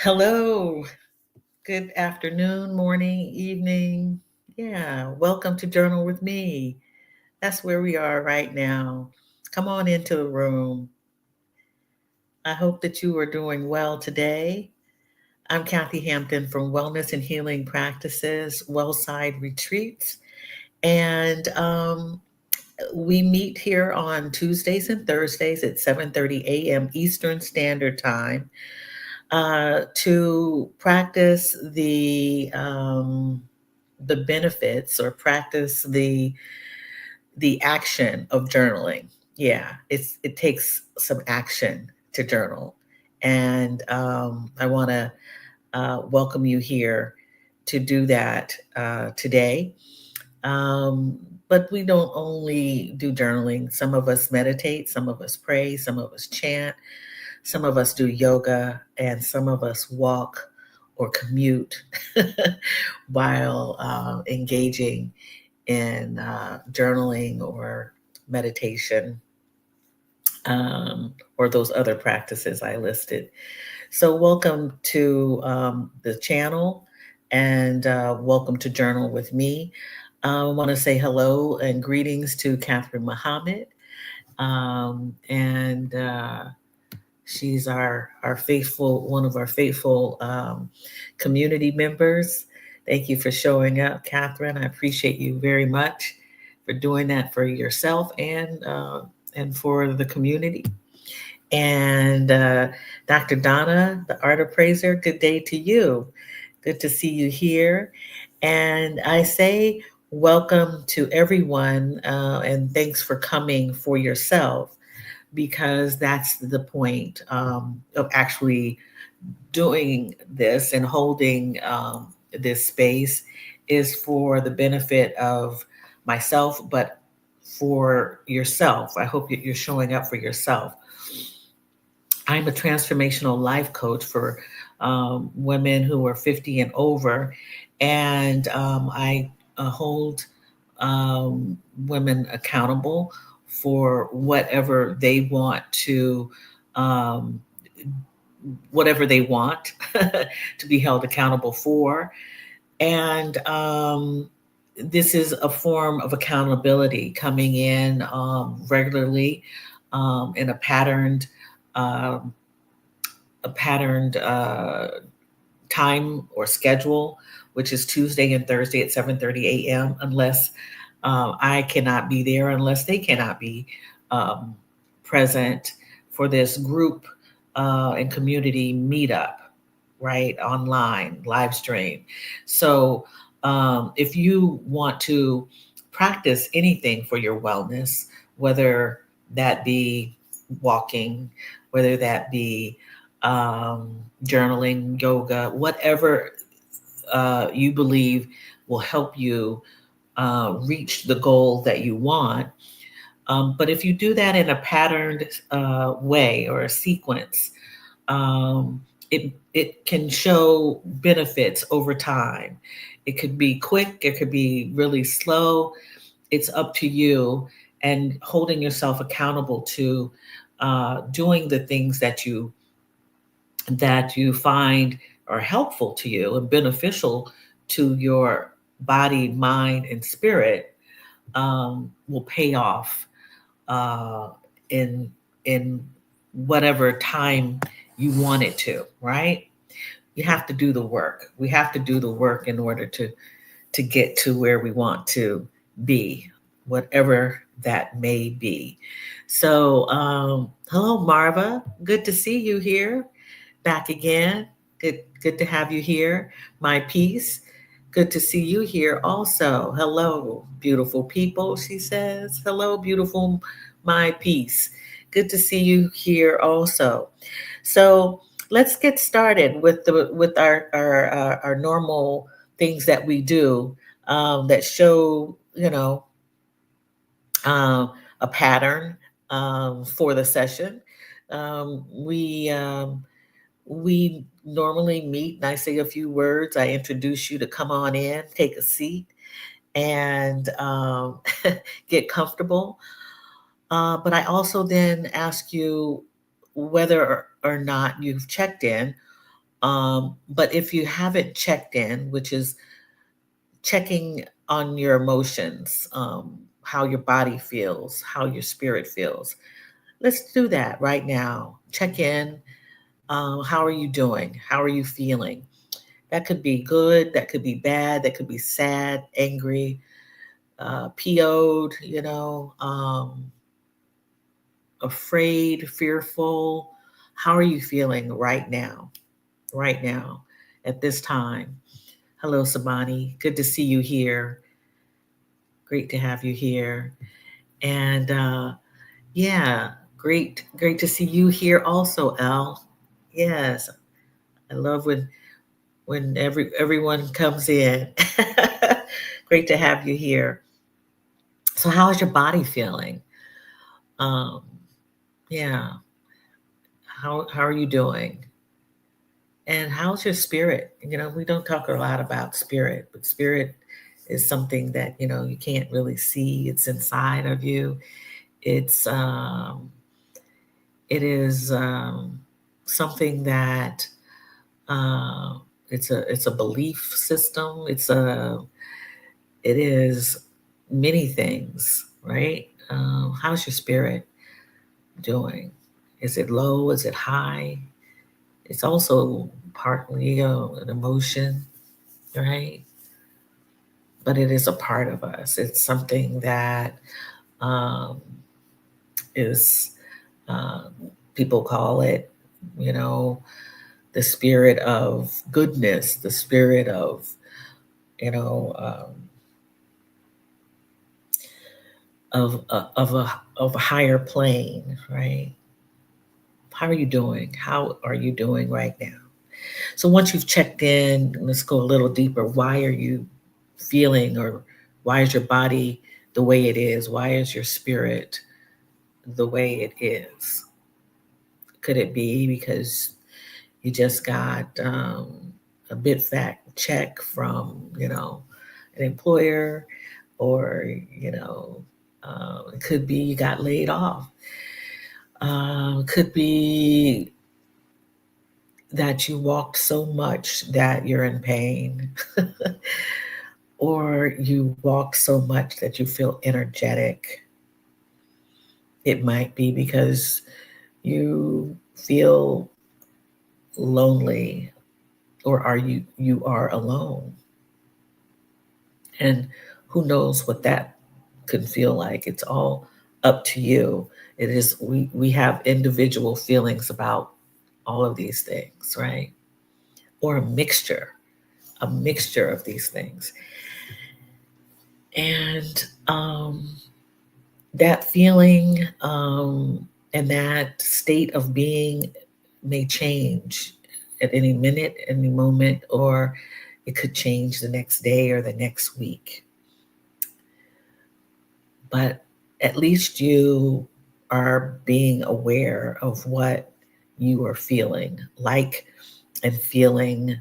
Hello, good afternoon, morning, evening. Yeah, welcome to Journal with Me. That's where we are right now. Come on into the room. I hope that you are doing well today. I'm Kathy Hampton from Wellness and Healing Practices, Wellside Retreats. And we meet here on Tuesdays and Thursdays at 7:30 a.m. Eastern Standard Time to practice the benefits or practice the action of journaling. Yeah, it takes some action to journal, and I want to welcome you here to do that today. But we don't only do journaling. Some of us meditate, some of us pray, some of us chant, some of us do yoga, and some of us walk or commute while engaging in journaling or meditation or those other practices I listed. So, welcome to the channel and welcome to Journal with Me. I want to say hello and greetings to Catherine Muhammad. And She's our faithful, one of our faithful community members. Thank you for showing up, Catherine. I appreciate you very much for doing that for yourself and for the community. And Dr. Donna, the art appraiser, good day to you. Good to see you here. And I say welcome to everyone and thanks for coming for yourself because that's the point of actually doing this and holding this space is for the benefit of myself, but for yourself. I hope that you're showing up for yourself. I'm a transformational life coach for women who are 50 and over, and I hold women accountable for um, whatever they want to be held accountable for. And this is a form of accountability coming in regularly in um, a patterned time or schedule, which is Tuesday and Thursday at 7:30 a.m. Unless I cannot be there, unless they cannot be um, present for this group and community meetup, right? Online, live stream. So if you want to practice anything for your wellness, whether that be walking, whether that be journaling, yoga, whatever you believe will help you reach the goal that you want. But if you do that in a patterned way or a sequence, it can show benefits over time. It could be quick, it could be really slow. It's up to you and holding yourself accountable to doing the things that you find are helpful to you and beneficial to your body, mind, and spirit will pay off uh, in in whatever time you want it to. Right? You have to do the work. We have to do the work in order to get to where we want to be, whatever that may be. So, hello, Marva. Good to see you here back again. Good to have you here. My peace. Good to see you here also. Hello, beautiful people, she says. Hello, beautiful my peace. Good to see you here also. So let's get started with our normal things that we do that show a pattern for the session. We normally meet and I say a few words. I introduce you to come on in, take a seat, and get comfortable. But I also then ask you whether or not you've checked in But if you haven't checked in, which is checking on your emotions, how your body feels, how your spirit feels, let's do that right now. Check in. How are you doing? How are you feeling? That could be good, that could be bad, that could be sad, angry, PO'd, afraid, fearful. How are you feeling right now? Right now, at this time. Hello, Sabani. Good to see you here. Great to have you here. And yeah, great to see you here also, Al. Yes, I love when everyone comes in. Great to have you here. So, how is your body feeling? Um, yeah, how are you doing? And how's your spirit? We don't talk a lot about spirit, but spirit is something that you can't really see. It's inside of you. It's it is something that uh, it's a belief system. It is many things, right? How's your spirit doing? Is it low? Is it high? It's also partly an emotion, right? But it is a part of us. It's something that um, is, uh, people call it, you know, the spirit of goodness, the spirit of, you know, of a higher plane, right? How are you doing? How are you doing right now? So once you've checked in, let's go a little deeper. Why are you feeling, or why is your body the way it is? Why is your spirit the way it is? Could it be because you just got a bit fat check from, an employer, or, it could be you got laid off. Could be that you walked so much that you're in pain, or you walk so much that you feel energetic. It might be because you feel lonely, or you are alone. And who knows what that could feel like. It's all up to you. It is we have individual feelings about all of these things, right? Or a mixture of these things. And that feeling, and that state of being may change at any minute, any moment, or it could change the next day or the next week. But at least you are being aware of what you are feeling like, and feeling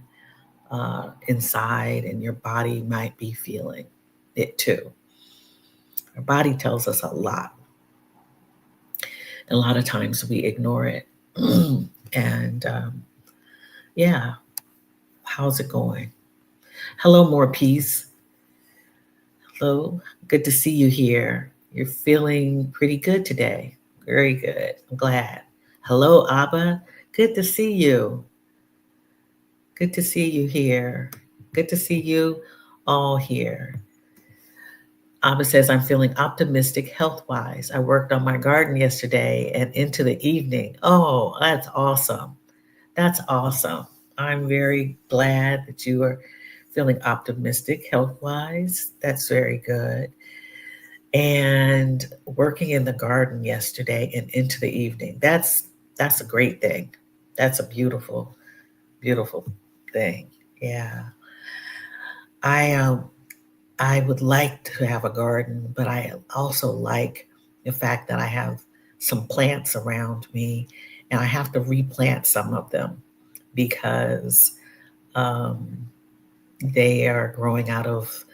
inside, and your body might be feeling it too. Our body tells us a lot. And a lot of times we ignore it. And yeah, how's it going? Hello, more peace. Hello, good to see you here. You're feeling pretty good today. Very good. I'm glad. Hello, Abba. Good to see you. Good to see you here. Good to see you all here. Abba says, I'm feeling optimistic health wise. I worked on my garden yesterday and into the evening. Oh, that's awesome. That's awesome. I'm very glad that you are feeling optimistic health wise. That's very good. And working in the garden yesterday and into the evening. That's a great thing. That's a beautiful, beautiful thing. Yeah. I I would like to have a garden, but I also like the fact that I have some plants around me, and I have to replant some of them because um, they are growing out of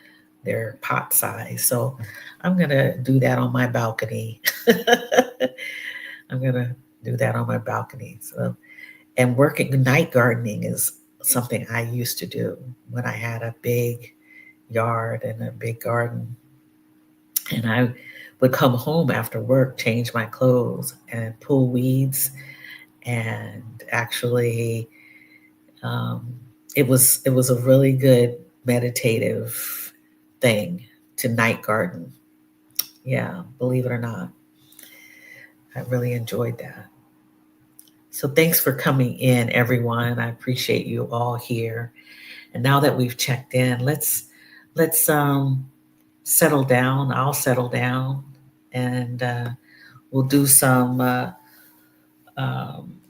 their pot size. So I'm going to do that on my balcony. I'm going to do that on my balcony. So And working night gardening is something I used to do when I had a big yard and a big garden. And I would come home after work, change my clothes, and pull weeds. And actually, um, it was a really good meditative thing to night garden. Yeah, believe it or not, I really enjoyed that. So thanks for coming in, everyone. I appreciate you all here. And now that we've checked in, let's settle down. I'll settle down, and we'll do um,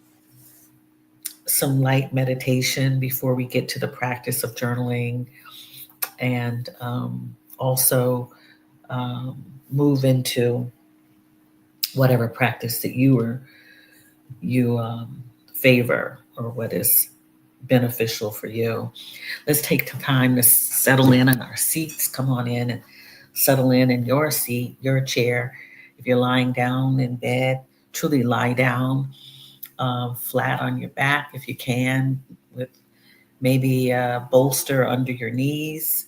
some light meditation before we get to the practice of journaling, and also um, move into whatever practice that you favor or what is beneficial for you. Let's take time to settle in our seats. Come on in and settle in your seat, your chair. If you're lying down in bed, truly lie down flat on your back if you can, with maybe a bolster under your knees.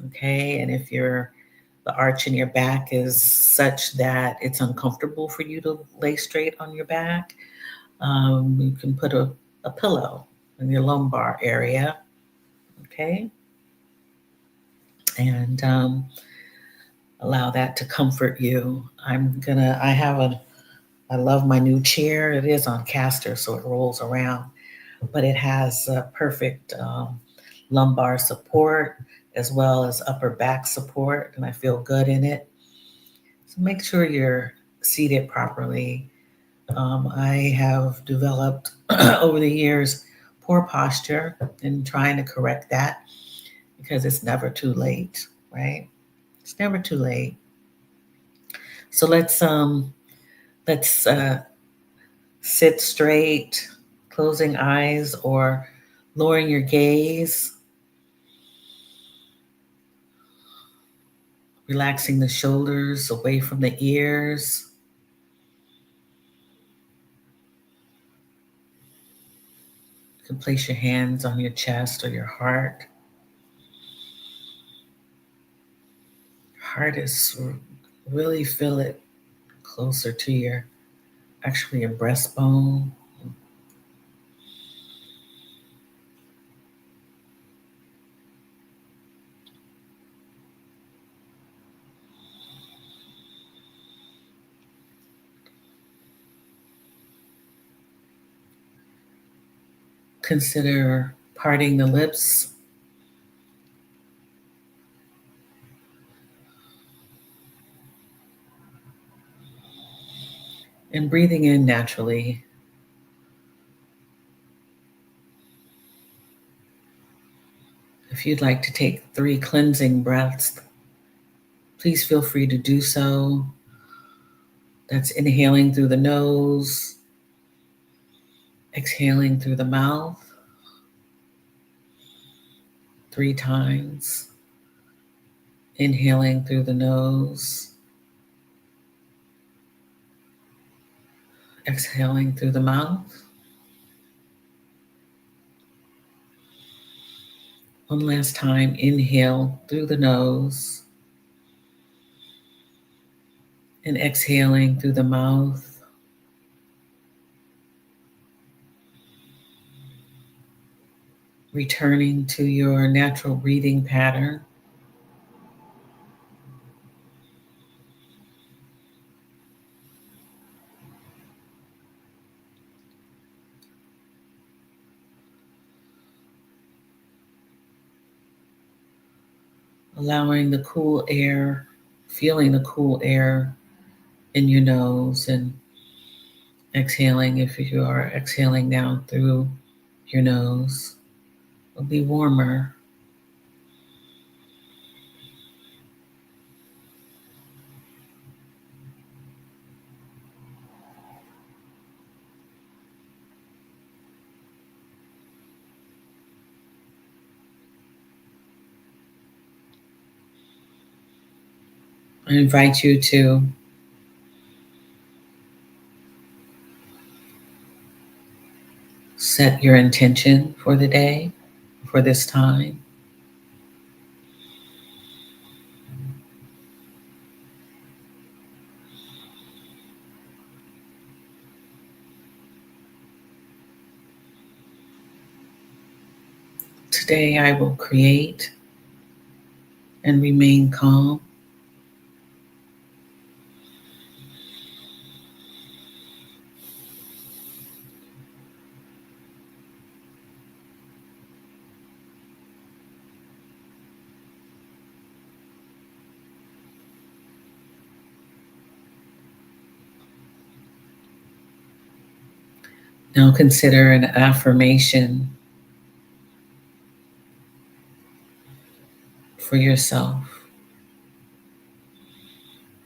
Okay, and if the arch in your back is such that it's uncomfortable for you to lay straight on your back, you can put a pillow in your lumbar area. Okay, and allow that to comfort you. I love my new chair. It is on caster, so it rolls around, but it has perfect lumbar support as well as upper back support, and I feel good in it. So make sure you're seated properly. I have developed over the years poor posture and trying to correct that because it's never too late, right? It's never too late. So let's sit straight, closing eyes or lowering your gaze, relaxing the shoulders away from the ears. You can place your hands on your chest or your heart. Heart is really feel it closer to your breastbone. Consider parting the lips and breathing in naturally. If you'd like to take 3 cleansing breaths, please feel free to do so. That's inhaling through the nose, exhaling through the mouth 3 times, inhaling through the nose, exhaling through the mouth. One last time, inhale through the nose and exhaling through the mouth. Returning to your natural breathing pattern. Allowing the cool air, feeling the cool air in your nose and exhaling if you are exhaling down through your nose. It'll be warmer. I invite you to Set your intention for the day, for this time. Today I will create and remain calm. Now consider an affirmation for yourself.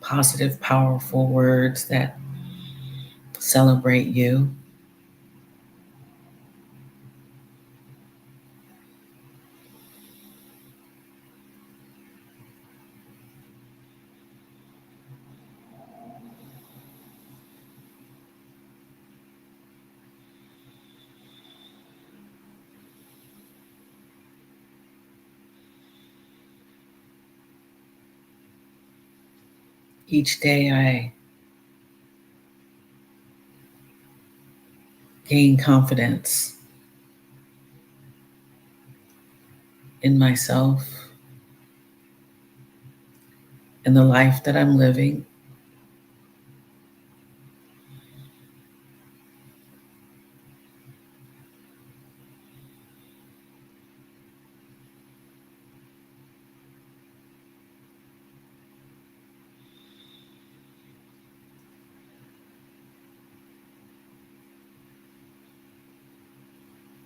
Positive, powerful words that celebrate you. Each day I gain confidence in myself and the life that I'm living.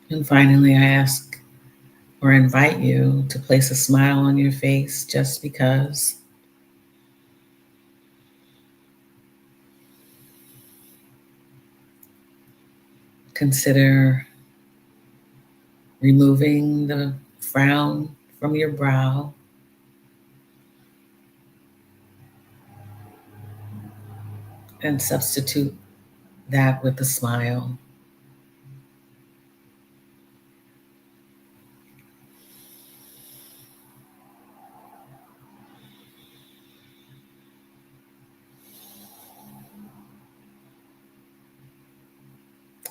And finally, I ask or invite you to place a smile on your face just because. Consider removing the frown from your brow and substitute that with a smile.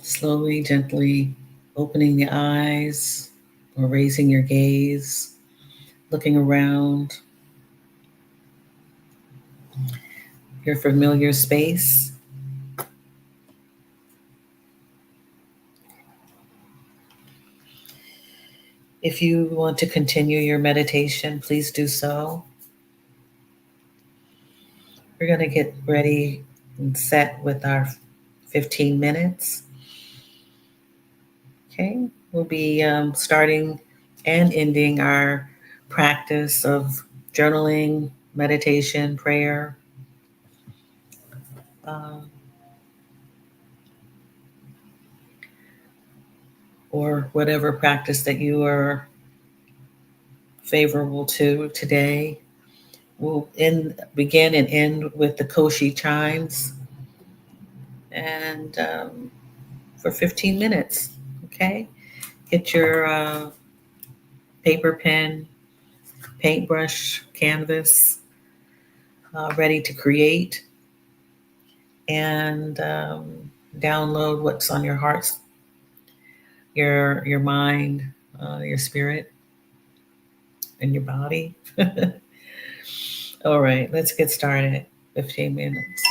Slowly, gently opening the eyes or raising your gaze, looking around your familiar space. If you want to continue your meditation, please do so. We're going to get ready and set with our 15 minutes. Okay, we'll be starting and ending our practice of journaling, meditation, prayer, uh, or whatever practice that you are favorable to today. We'll begin and end with the Koshi chimes, and for 15 minutes. Okay, get your paper, pen, paintbrush, canvas ready to create and download what's on your heart, your mind, your spirit, and your body. All right, let's get started. 15 minutes.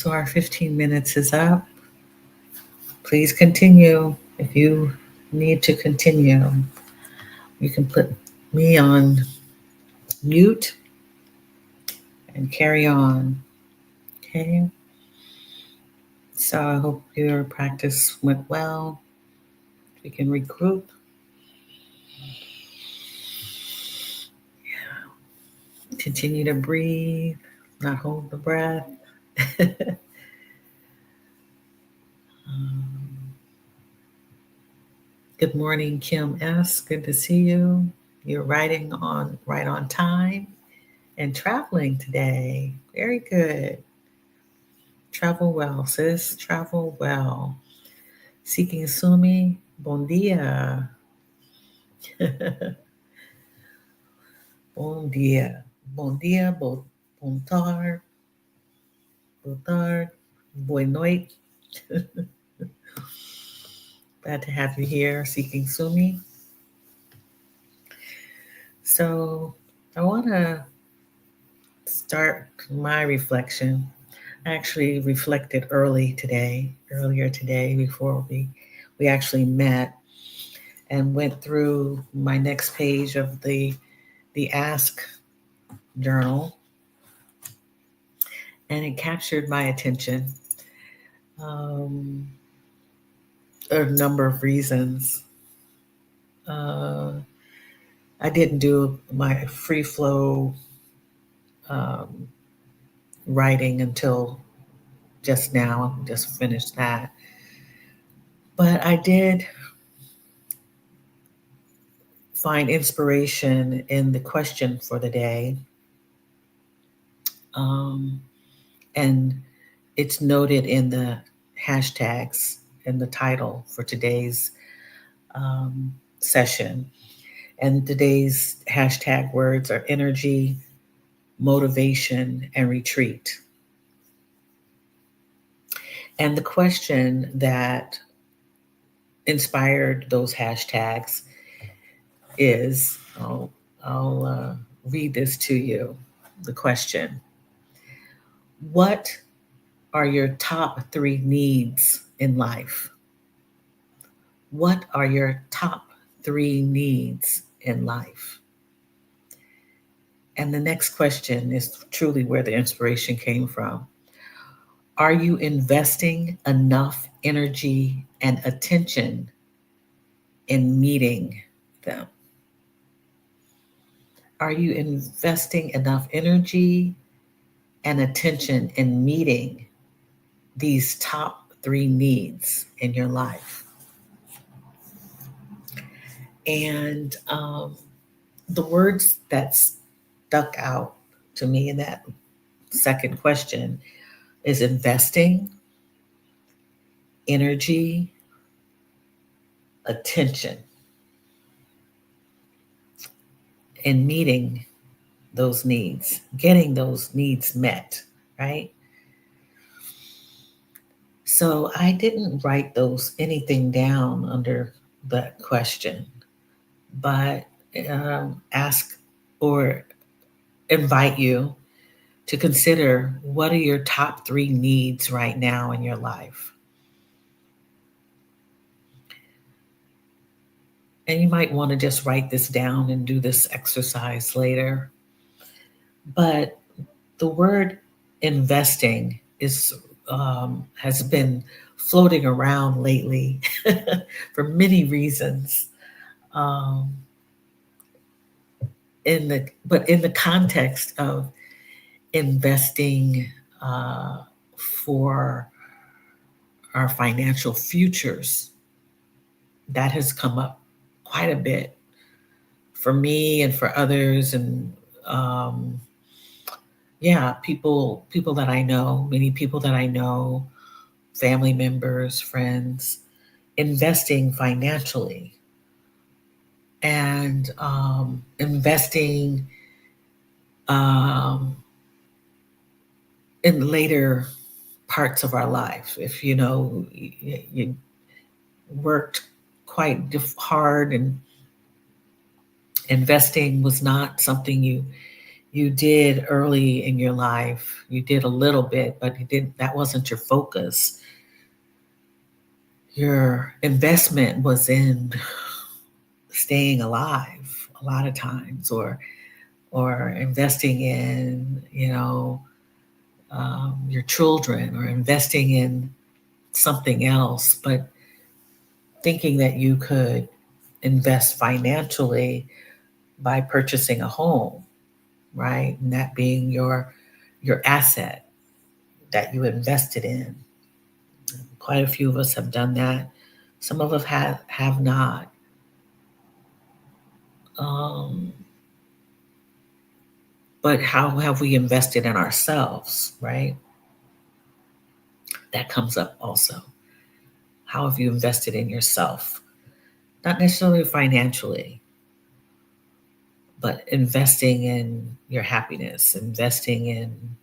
So our 15 minutes is up. Please continue. If you need to continue, you can put me on mute and carry on. Okay. So I hope your practice went well. We can regroup. Continue to breathe, not hold the breath. um, Good morning, Kim S. Good to see you. You're riding on right on time and traveling today. Very good. Travel well, sis. Travel well. Seeking Sumi, bon dia. Bon dia. Bon dia, bon tar, bon tar, boa noite. Glad to have you here, Seeking Sumi. So I want to start my reflection. I actually reflected earlier today, before we actually met, and went through my next page of the Ask journal, and it captured my attention. Um, a number of reasons. Uh, I didn't do my free flow um, writing until just now. Just finished that, but I did find inspiration in the question for the day. Um, and it's noted in the hashtags in the title for today's session. And today's hashtag words are energy, motivation, and retreat. And the question that inspired those hashtags is I'll read this to you. The question: what are your top 3 needs in life? What are your top 3 needs in life? And the next question is truly where the inspiration came from. Are you investing enough energy and attention in meeting them? Are you investing enough energy and attention in meeting these top 3 needs in your life? And the words that stuck out to me in that second question is investing, energy, attention, in meeting those needs, getting those needs met, right? So I didn't write anything down under that question, but ask or invite you to consider, what are your top 3 needs right now in your life? And you might want to just write this down and do this exercise later. But the word investing has been floating around lately for many reasons. Um, in the context of investing for our financial futures, that has come up quite a bit for me and for others, and um, yeah, people that I know, many people that I know, family members, friends, investing financially and investing um, in later parts of our life. If you worked quite hard, and investing was not something you you did early in your life. You did a little bit, but you didn't, that wasn't your focus. Your investment was in staying alive a lot of times, or investing in, your children, or investing in something else, but thinking that you could invest financially by purchasing a home, right? And that being your asset that you invested in. Quite a few of us have done that. Some of us have not. Um, but how have we invested in ourselves, right? That comes up also. How have you invested in yourself? Not necessarily financially, but investing in your happiness, investing in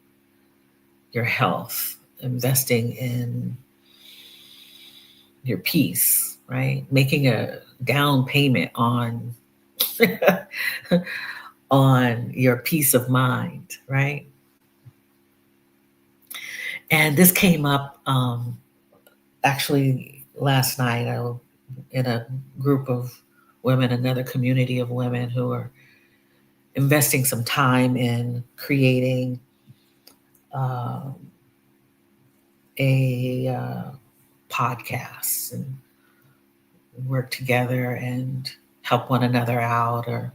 your health, investing in your peace, right? Making a down payment on on your peace of mind, right? And this came up actually last night. In a group of women, another community of women who are investing some time in creating uh, a podcast, and work together and help one another out, or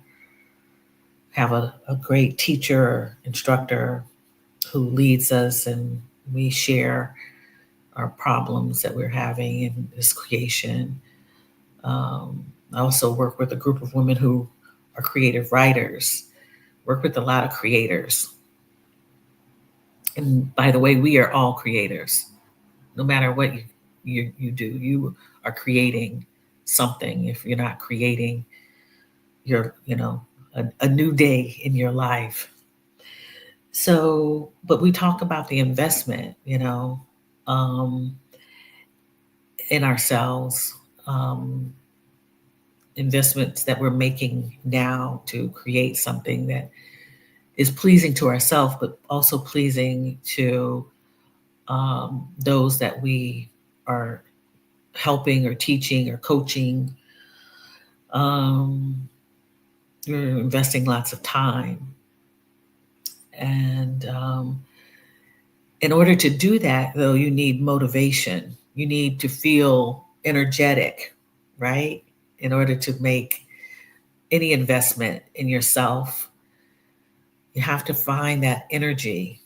have a great teacher or instructor who leads us, and we share our problems that we're having in this creation. I also work with a group of women who are creative writers, work with a lot of creators. And by the way, we are all creators. No matter what you do, you are creating something. If you're not creating your, a new day in your life. So, but we talk about the investment, um, in ourselves, um, investments that we're making now to create something that is pleasing to ourselves, but also pleasing to those that we are helping or teaching or coaching. Um, you're investing lots of time. And in order to do that, though, you need motivation. You need to feel energetic, right? In order to make any investment in yourself, you have to find that energy.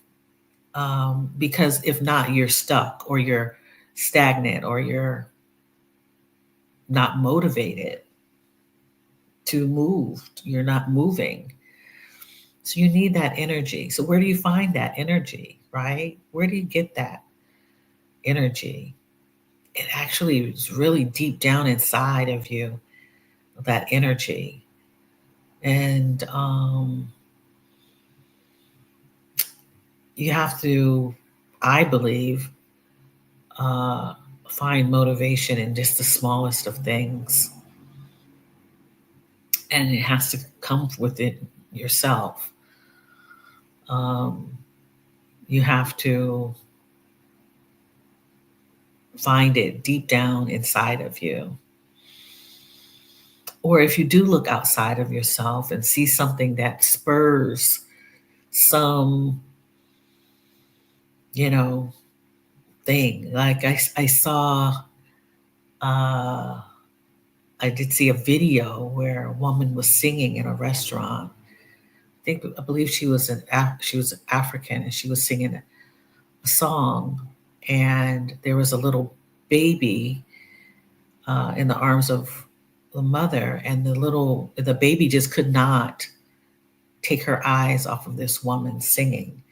Because if not, you're stuck, or you're stagnant, or you're not motivated to move. You're not moving. So you need that energy. So where do you find that energy, right? Where do you get that energy? It actually is really deep down inside of you, that energy. And you have to, I believe, uh, find motivation in just the smallest of things. And it has to come within yourself. Um, you have to find it deep down inside of you. Or if you do look outside of yourself and see something that spurs some, you know, thing. Like I saw, uh, I did see a video where a woman was singing in a restaurant. I believe she was African, and she was singing a song, and there was a little baby in the arms of the mother, and the baby just could not take her eyes off of this woman singing.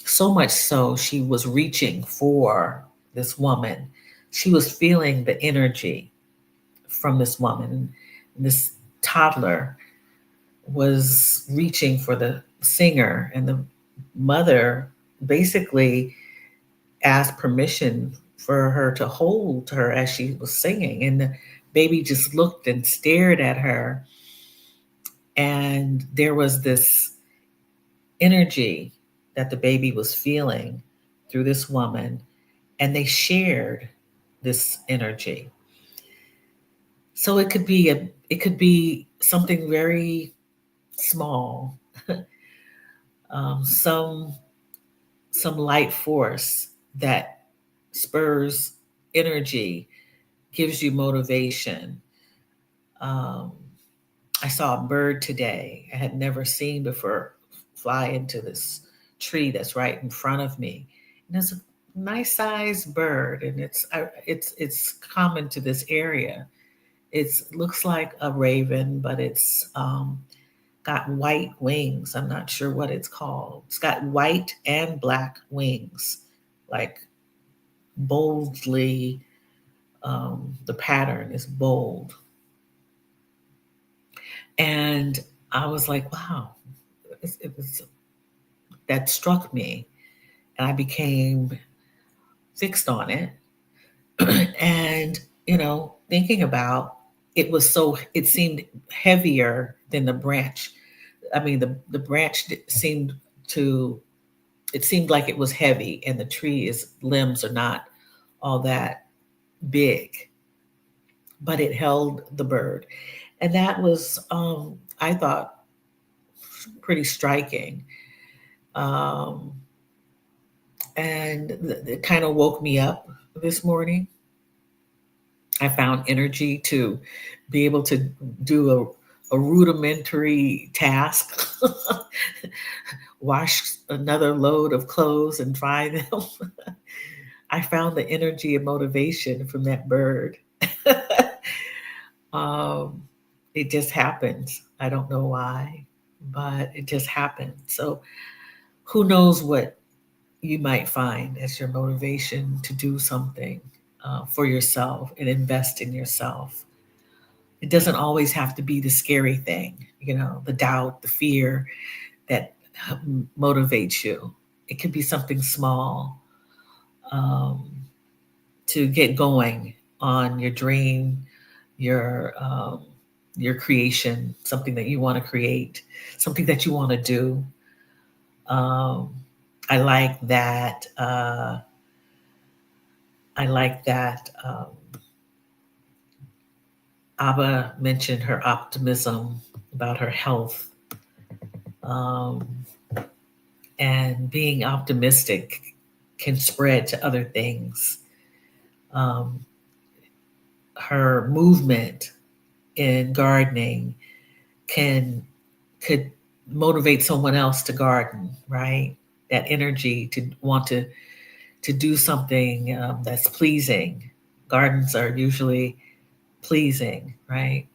So much so, she was reaching for this woman. She was feeling the energy from this woman. This toddler was reaching for the singer, and the mother basically asked permission for her to hold her as she was singing. And the baby just looked and stared at her. And there was this energy that the baby was feeling through this woman, and they shared this energy. So it could be something very small, some light force that spurs energy, gives you motivation. Um, I saw a bird today I had never seen before fly into this tree that's right in front of me. And it's a nice sized bird, and it's common to this area. It looks like a raven, but it's got white wings. I'm not sure what it's called. It's got white and black wings, like boldly. The pattern is bold, and I was like, "Wow!" It was that struck me, and I became fixed on it. And thinking about it was so it seemed heavier than the branch. I mean, the branch seemed to it seemed like it was heavy, and the tree's limbs are not all that big, but it held the bird. And that was, I thought, pretty striking. Um, and it kind of woke me up this morning. I found energy to be able to do a rudimentary task, wash another load of clothes and dry them. I found the energy and motivation from that bird. um, it just happened. I don't know why, but it just happened. So who knows what you might find as your motivation to do something for yourself and invest in yourself. It doesn't always have to be the scary thing, the doubt, the fear that motivates you. It could be something small, um, to get going on your dream, your um, your creation, something that you want to create, something that you want to do. Um, I like that. I like that. Abba mentioned her optimism about her health, um, and being optimistic can spread to other things. Um, her movement in gardening can could motivate someone else to garden, right? That energy to want to do something that's pleasing. Gardens are usually pleasing, right?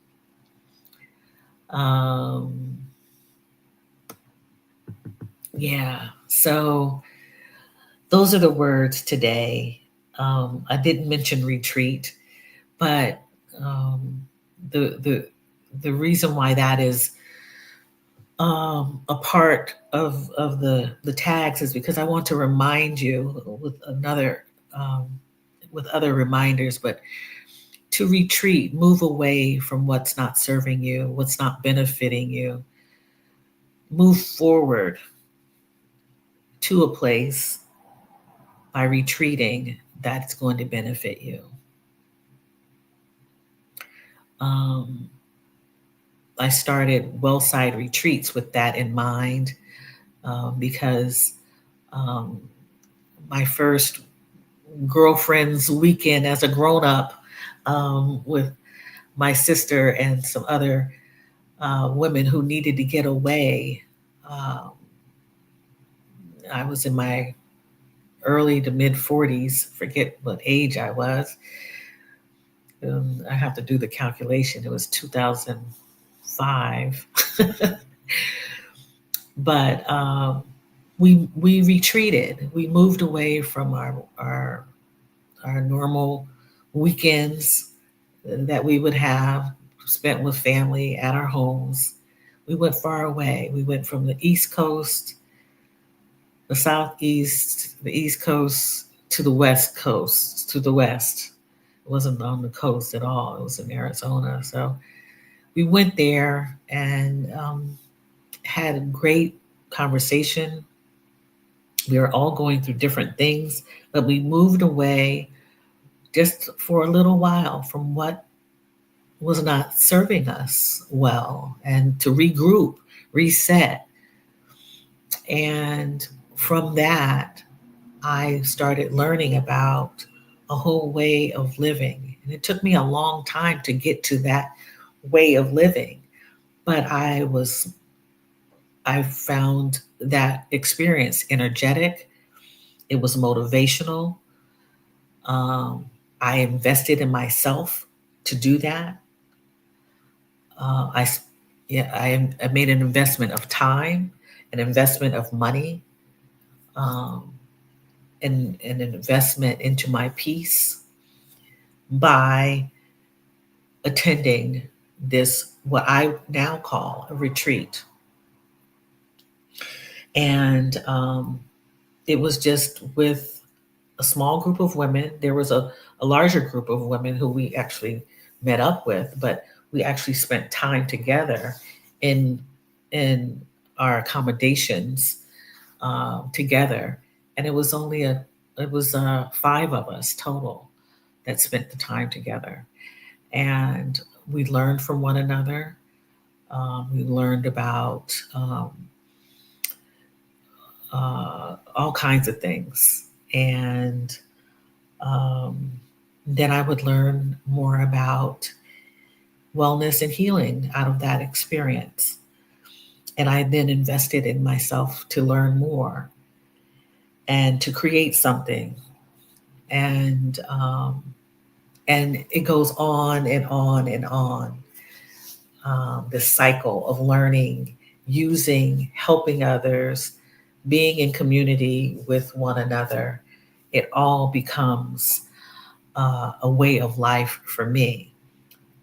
Um, yeah. So those are the words today. I didn't mention retreat, but um, the the the reason why that is a part of the tags is because I want to remind you um, with other reminders, but to retreat, move away from what's not serving you, what's not benefiting you, move forward to a place by retreating that's going to benefit you. Um, I started Wellside Retreats with that in mind, because um, my first girlfriend's weekend as a grown up, with my sister and some other women who needed to get away. Um, I was in my early to mid 40s, forget what age I was. I have to do the calculation. It was 2005. But we retreated. We moved away from our normal weekends that we would have spent with family at our homes. We went far away. We went from the East Coast, the Southeast, the East Coast to the West Coast, to the West. It wasn't on the coast at all. It was in Arizona. So we went there and had great conversation. We were all going through different things, but we moved away just for a little while from what was not serving us well, and to regroup, reset. And from that, I started learning about a whole way of living. And it took me a long time to get to that way of living. But I found that experience energetic. It was motivational. Um, I invested in myself to do that. Uh, I, yeah, I made an investment of time, an investment of money, um, and an investment into my peace by attending this, what I now call a retreat. And it was just with a small group of women. There was a larger group of women who we actually met up with, but we actually spent time together in in our accommodations together. And it was five of us total that spent the time together, and we learned from one another. We learned about all kinds of things. And um, then I would learn more about wellness and healing out of that experience. And I then invested in myself to learn more and to create something. And and it goes on and on and on. This cycle of learning, using, helping others, being in community with one another, it all becomes a way of life for me.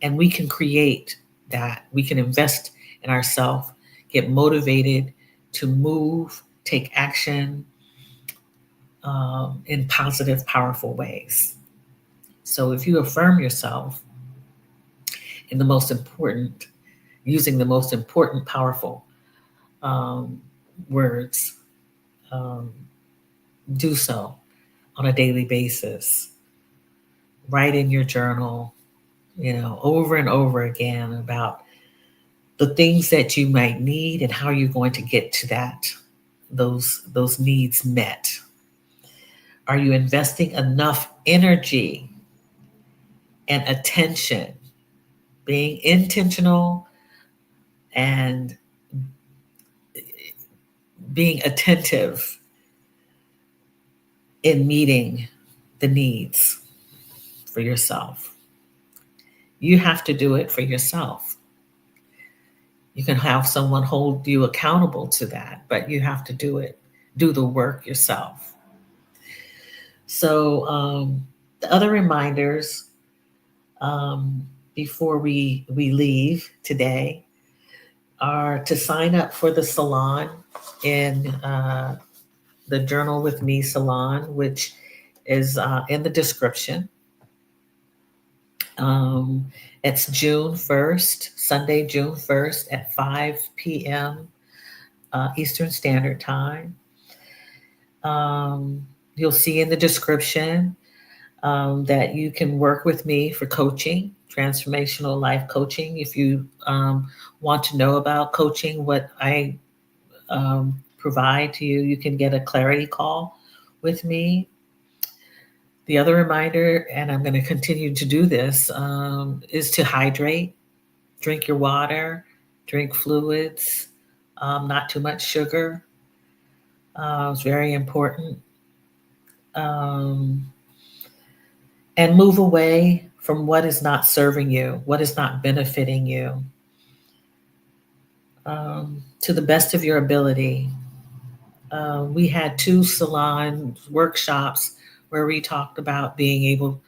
And we can create that. We can invest in ourselves, get motivated to move, take action in positive, powerful ways. So if you affirm yourself in the most important, using the most important, powerful um, words, um, do so on a daily basis. Write in your journal, over and over again about the things that you might need and how you're going to get to those needs met. Are you investing enough energy and attention, being intentional and being attentive in meeting the needs for yourself? You have to do it for yourself. You can have someone hold you accountable to that, but you have to do the work yourself. So, the other reminders before we leave today are to sign up for the salon in the Journal with Me salon, which is in the description. Um, it's June 1st, Sunday, June 1st at 5 p.m. Eastern Standard Time. You'll see in the description that you can work with me for coaching, transformational life coaching. If you want to know about coaching, what I provide to you, you can get a clarity call with me. The other reminder, and I'm going to continue to do this, is to hydrate, drink your water, drink fluids, not too much sugar. It's very important. Um, and move away from what is not serving you, what is not benefiting you, to the best of your ability. We had 2 salon workshops where we talked about being able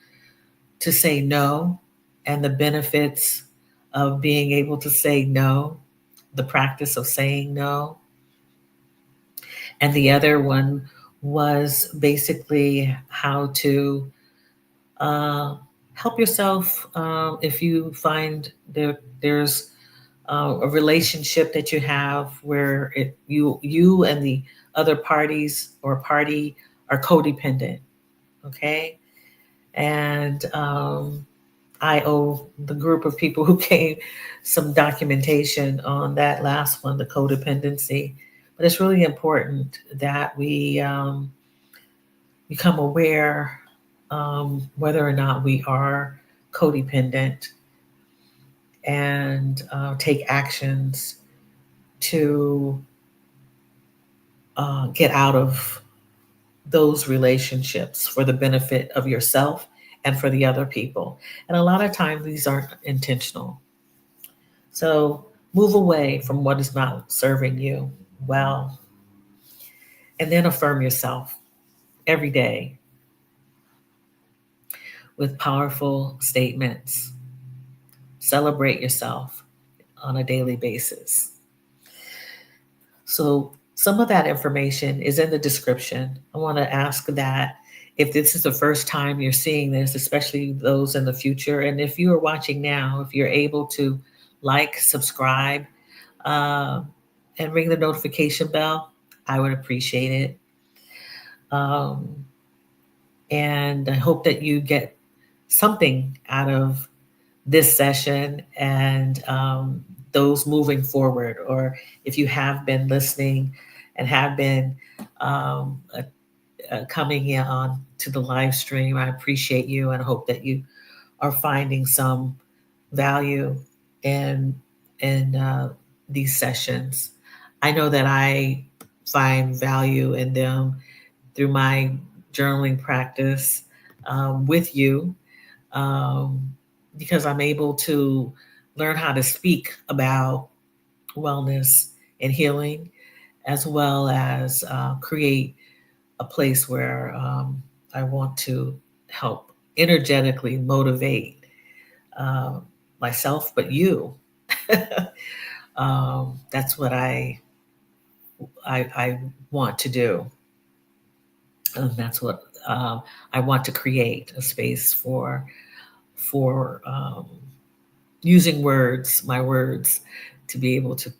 to say no and the benefits of being able to say no, the practice of saying no. And the other one was basically how to uh, help yourself if you find there's a relationship that you have where you and the other parties or party are codependent. Okay, and I owe the group of people who came some documentation on that last one, the codependency. But it's really important that we become aware whether or not we are codependent and take actions to get out of those relationships for the benefit of yourself and for the other people. And a lot of times these aren't intentional. So move away from what is not serving you well, and then affirm yourself every day with powerful statements. Celebrate yourself on a daily basis. So some of that information is in the description. I want to ask that if this is the first time you're seeing this, especially those in the future, and if you are watching now, if you're able to like, subscribe, uh, and ring the notification bell, I would appreciate it. Um, and I hope that you get something out of this session and those moving forward, or if you have been listening and have been coming in on to the live stream, I appreciate you and hope that you are finding some value in these sessions. I know that I find value in them through my journaling practice with you, um, because I'm able to learn how to speak about wellness and healing, as well as create a place where I want to help energetically motivate uh, myself, but you. That's what I want to do. That's what I want to create a space for using words, my words, to be able to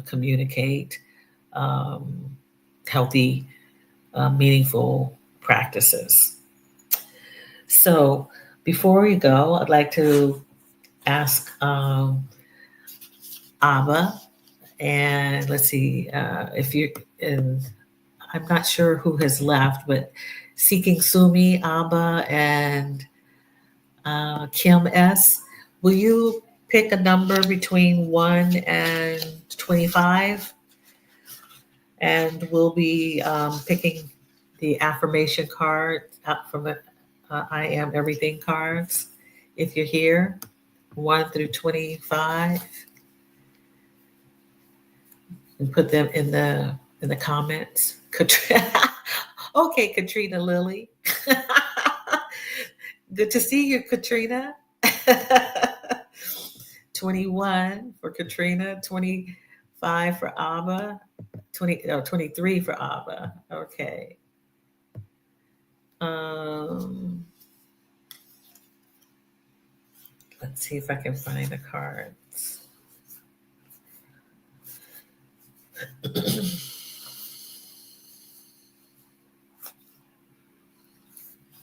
communicate um, healthy, meaningful practices. So before we go, I'd like to ask Abba, and let's see if you and I'm not sure who has left, but Seeking Sumi, Abba, and Kim S. Will you pick a number between 1 and 25? And we'll be picking the affirmation card out from the I Am Everything cards. If you're here, 1 through 25, and put them in the comments. Okay, Katrina Lily. Good to see you, Katrina. 21 for Katrina, 25 for Abba, 23 for Abba. Okay. Let's see if I can find the cards.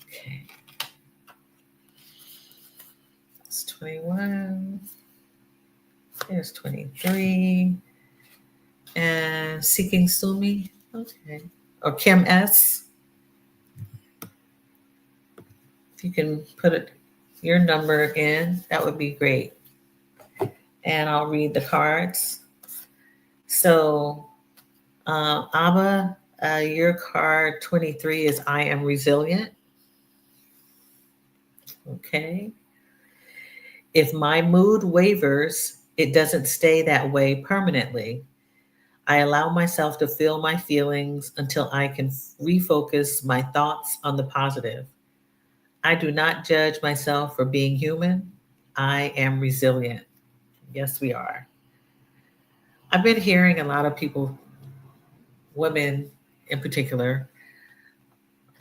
Okay. It's 21. There's 23. And Seeking Sumi. Okay. Or Kim S. If you can put your number in, that would be great. And I'll read the cards. So, Abba, your card 23 is I Am Resilient. Okay. If my mood wavers, it doesn't stay that way permanently. I allow myself to feel my feelings until I can refocus my thoughts on the positive. I do not judge myself for being human. I am resilient. Yes, we are. I've been hearing a lot of people, women in particular,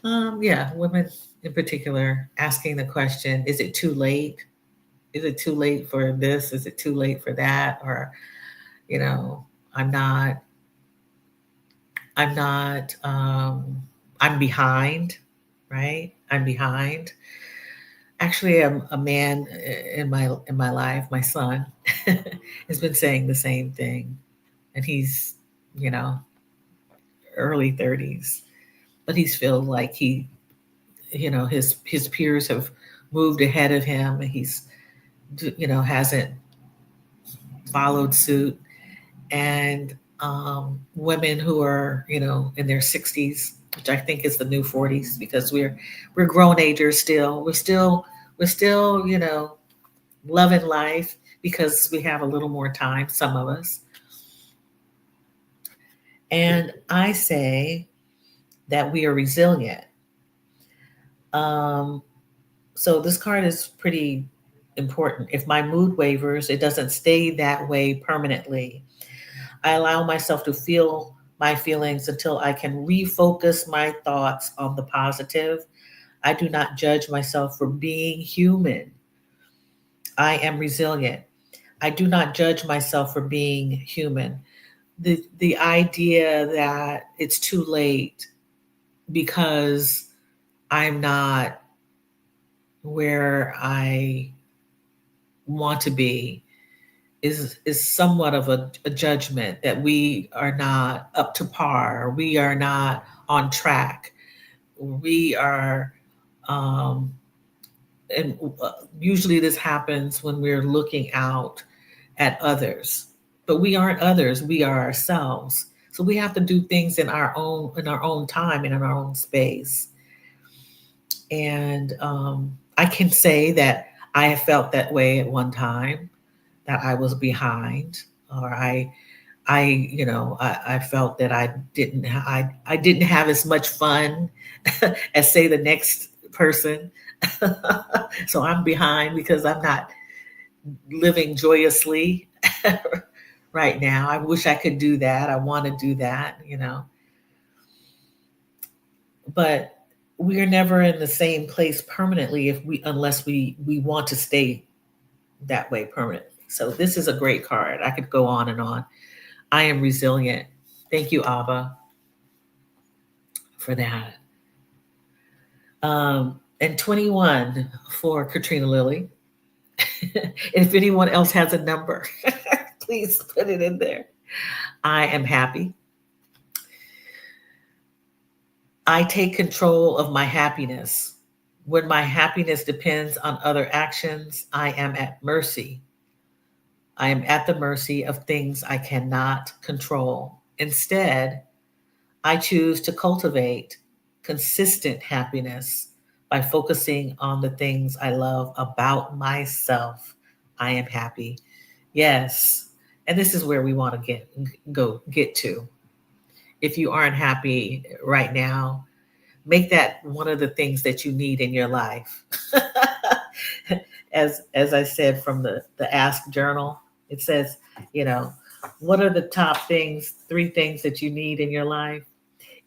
women in particular, asking the question, is it too late? Is it too late for this? Is it too late for that? Or You know, I'm not, I'm not, I'm behind, right? I'm behind. Actually, a man in my life, my son, has been saying the same thing, and he's, you know, early 30s, but he's feel like he, you know, his peers have moved ahead of him, and he's, you know, hasn't followed suit. And women who are, you know, in their 60s, which I think is the new 40s, because we're grown agers still. We're still, you know, loving life because we have a little more time, some of us. And I say that we are resilient. Um, so this card is pretty important. If my mood wavers, it doesn't stay that way permanently. I allow myself to feel my feelings until I can refocus my thoughts on the positive. I do not judge myself for being human. I am resilient. I do not judge myself for being human. The idea that it's too late because I'm not where I want to be is somewhat of a judgment that we are not up to par, we are not on track, we are um, and usually this happens when we're looking out at others, but we aren't others, we are ourselves. So we have to do things in our own time and in our own space. And I can say that I have felt that way at one time, that I was behind, or you know, I felt that I didn't have as much fun as say the next person. So I'm behind because I'm not living joyously right now. I wish I could do that. I want to do that, you know, but we are never in the same place permanently if we unless we want to stay that way permanently. So this is a great card. I could go on and on. I am resilient. Thank you, Abba, for that. And 21 for Katrina Lilly. If anyone else has a number, please put it in there. I am happy. I take control of my happiness. When my happiness depends on other actions, I am at mercy. I am at the mercy of things I cannot control. Instead, I choose to cultivate consistent happiness by focusing on the things I love about myself. I am happy. Yes. And this is where we want to get to. If you aren't happy right now, make that one of the things that you need in your life. As I said from the Ask Journal, it says, you know, what are the top things, 3 things that you need in your life?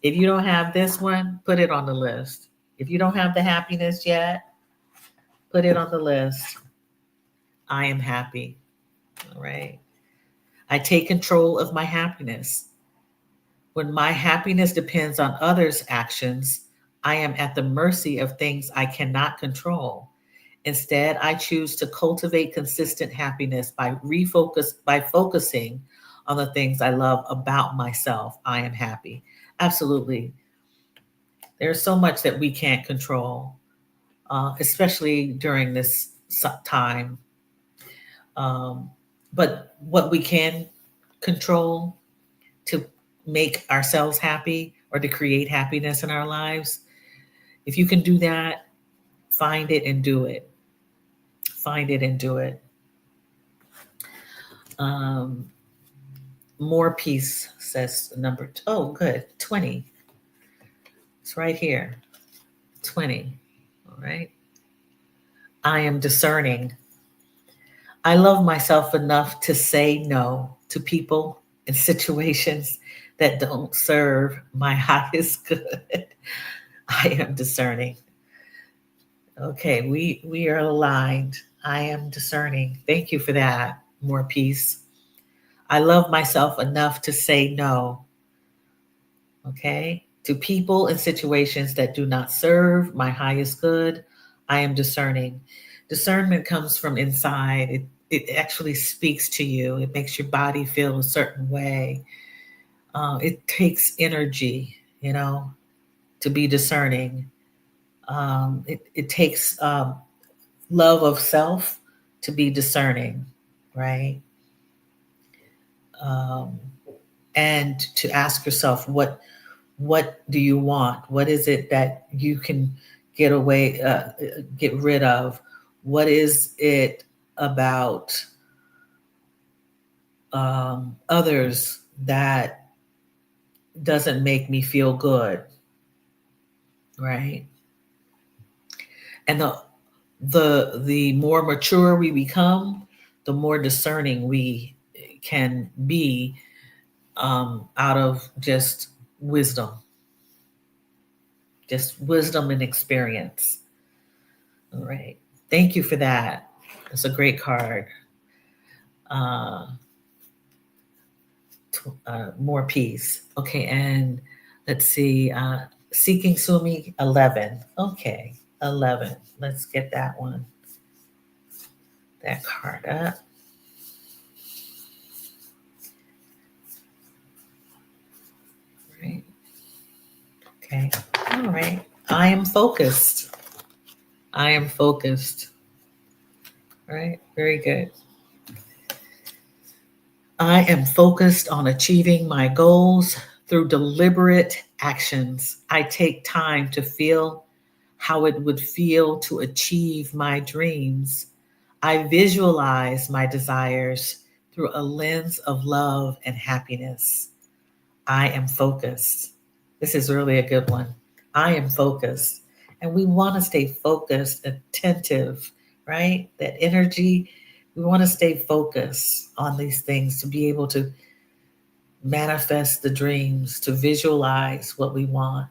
If you don't have this one, put it on the list. If you don't have the happiness yet, put it on the list. I am happy. All right. I take control of my happiness. When my happiness depends on others' actions, I am at the mercy of things I cannot control. Instead, I choose to cultivate consistent happiness by focusing on the things I love about myself. I am happy. Absolutely. There's so much that we can't control, especially during this time. Um, but what we can control to make ourselves happy or to create happiness in our lives, if you can do that, find it and do it. Find it and do it. Um, More peace says number. Oh, good. 20. It's right here. 20. All right. I am discerning. I love myself enough to say no to people and situations that don't serve my highest good. I am discerning. Okay, we are aligned. I am discerning. Thank you for that. More peace. I love myself enough to say no, okay? To people and situations that do not serve my highest good, I am discerning. Discernment comes from inside. It actually speaks to you. It makes your body feel a certain way. It takes energy, to be discerning. It takes love of self to be discerning, right? Um, and to ask yourself, what do you want? What is it that you can get rid of? What is it about others that doesn't make me feel good, right? And the more mature we become, the more discerning we can be, out of just wisdom and experience. All right. Thank you for that. It's a great card. Uh, More peace. Okay, and let's see. Seeking Sumi 11. Okay, 11. Let's get that one. That card up. Right. Okay. All right. I am focused. I am focused. All right. Very good. I am focused on achieving my goals through deliberate actions. I take time to feel how it would feel to achieve my dreams. I visualize my desires through a lens of love and happiness. I am focused. This is really a good one. I am focused. And we want to stay focused, attentive, right? That energy, we want to stay focused on these things to be able to manifest the dreams, to visualize what we want.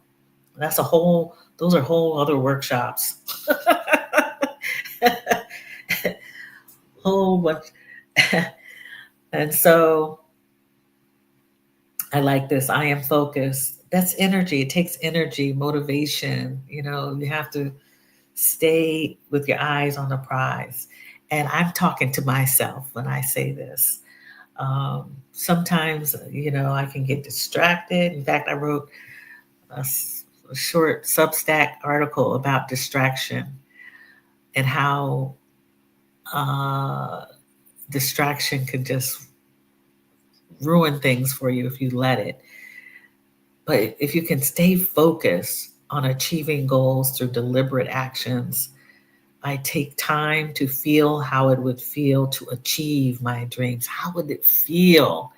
Those are whole other workshops. Whole bunch. And so I like this. I am focused. That's energy. It takes energy, motivation. You have to stay with your eyes on the prize. And I'm talking to myself when I say this. Sometimes, I can get distracted. In fact, I wrote a short Substack article about distraction and how distraction could just ruin things for you if you let it. But if you can stay focused on achieving goals through deliberate actions, I take time to feel how it would feel to achieve my dreams. How would it feel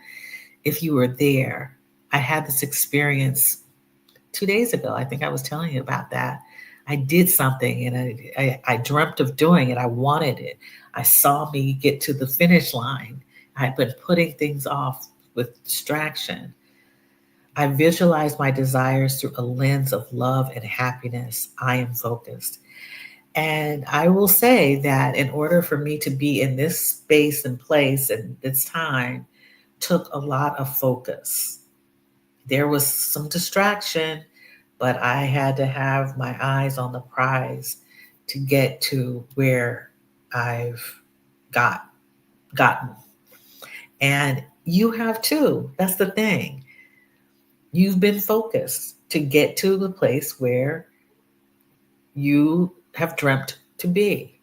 if you were there? I had this experience 2 days ago. I think I was telling you about that. I did something and I dreamt of doing it. I wanted it. I saw me get to the finish line. I had been putting things off with distraction. I visualize my desires through a lens of love and happiness. I am focused. And I will say that in order for me to be in this space and place and this time took a lot of focus. There was some distraction, but I had to have my eyes on the prize to get to where I've gotten. And you have too. That's the thing. You've been focused to get to the place where you have dreamt to be,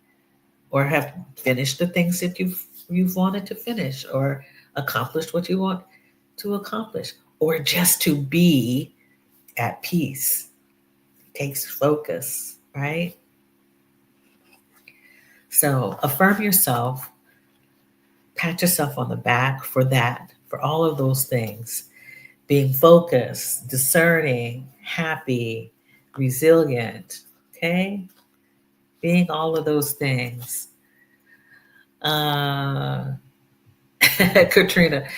or have finished the things that you've wanted to finish, or accomplished what you want to accomplish, or just to be at peace. It takes focus, right? So affirm yourself, pat yourself on the back for that, for all of those things. Being focused, discerning, happy, resilient, okay? Being all of those things. Uh, Katrina,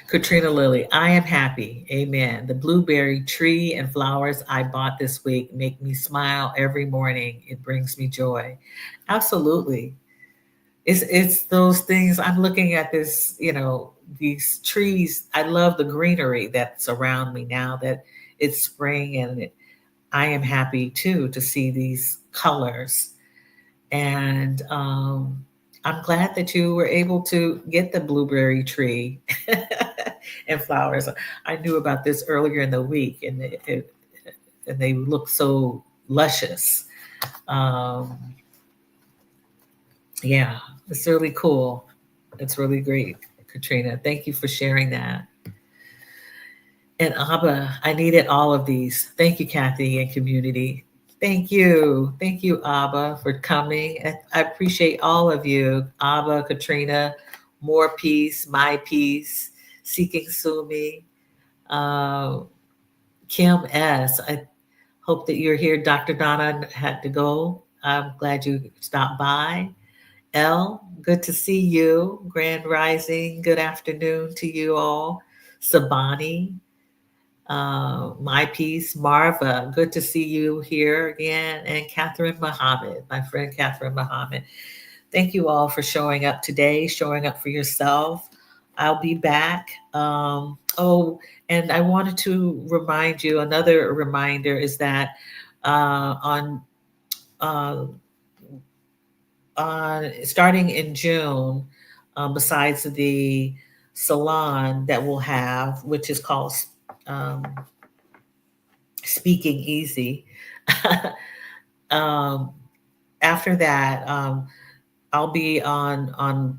Katrina Lilly, I am happy. Amen. The blueberry tree and flowers I bought this week make me smile every morning. It brings me joy. Absolutely. It's those things. I'm looking at this, these trees. I love the greenery that's around me now that it's spring, and I am happy too to see these colors. And I'm glad that you were able to get the blueberry tree and flowers. I knew about this earlier in the week, and and they look so luscious. Um, yeah, it's really cool. It's really great, Katrina. Thank you for sharing that. And Abba, I needed all of these. Thank you, Kathy and community. Thank you. Thank you, Abba, for coming. And I appreciate all of you. Abba, Katrina, More Peace, My Peace, Seeking Sumi, uh, Kim S. I hope that you're here. Dr. Donna had to go. I'm glad you stopped by. Elle, good to see you. Grand Rising, good afternoon to you all. Sabani, my piece, Marva, good to see you here again. And Catherine Muhammad, my friend Catherine Muhammad. Thank you all for showing up today, showing up for yourself. I'll be back. And I wanted to remind you, another reminder is that on uh, starting in June, besides the salon that we'll have, which is called um, Speaking Easy. um, After that, I'll be on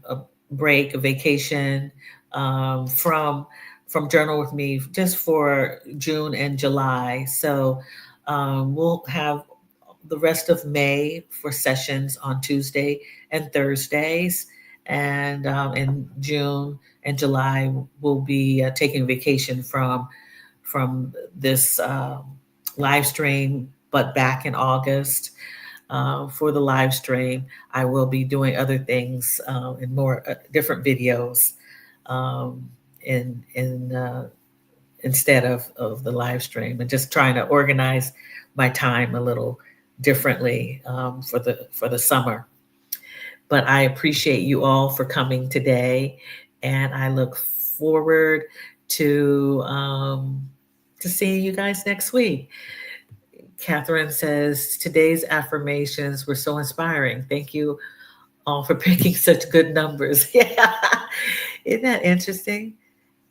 a break, a vacation from Journal with Me just for June and July. So we'll have the rest of May for sessions on Tuesday and Thursdays, and in June and July we'll be taking vacation from this live stream, but back in August for the live stream, I will be doing other things in more different videos um, in instead of the live stream, and just trying to organize my time a little differently for the summer. But I appreciate you all for coming today, and I look forward to seeing you guys next week. Catherine says, today's affirmations were so inspiring. Thank you all for picking such good numbers. Yeah. Isn't that interesting?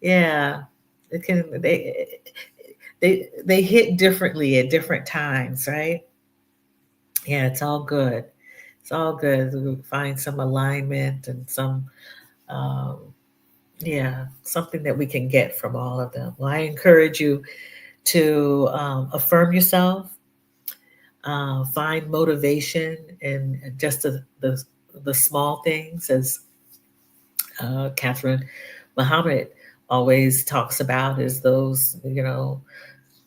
Yeah. It can they hit differently at different times, right? Yeah, it's all good. It's all good. We find some alignment and some yeah, something that we can get from all of them. Well, I encourage you to affirm yourself, find motivation in just the small things, as Catherine Muhammad always talks about, is those,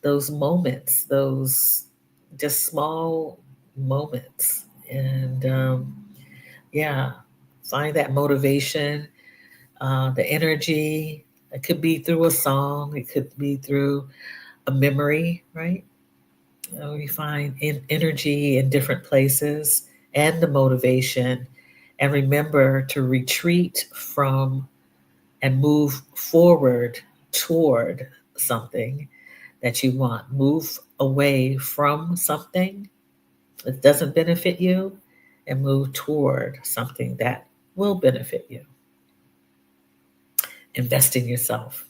those moments, those just small moments. And yeah, find that motivation, the energy. It could be through a song, it could be through a memory, right? We find energy in different places and the motivation. And remember to retreat from and move forward toward something that you want. Move away from something that doesn't benefit you and move toward something that will benefit you. Invest in yourself.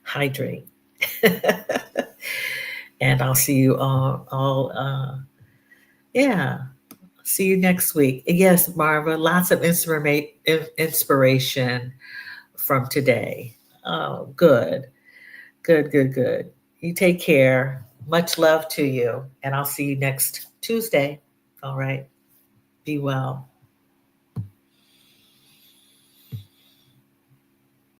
Hydrate. And I'll see you all yeah, see you next week. Yes, Marva, lots of inspiration from today. Oh, good, good, good, good. You take care. Much love to you. And I'll see you next Tuesday. All right. Be well.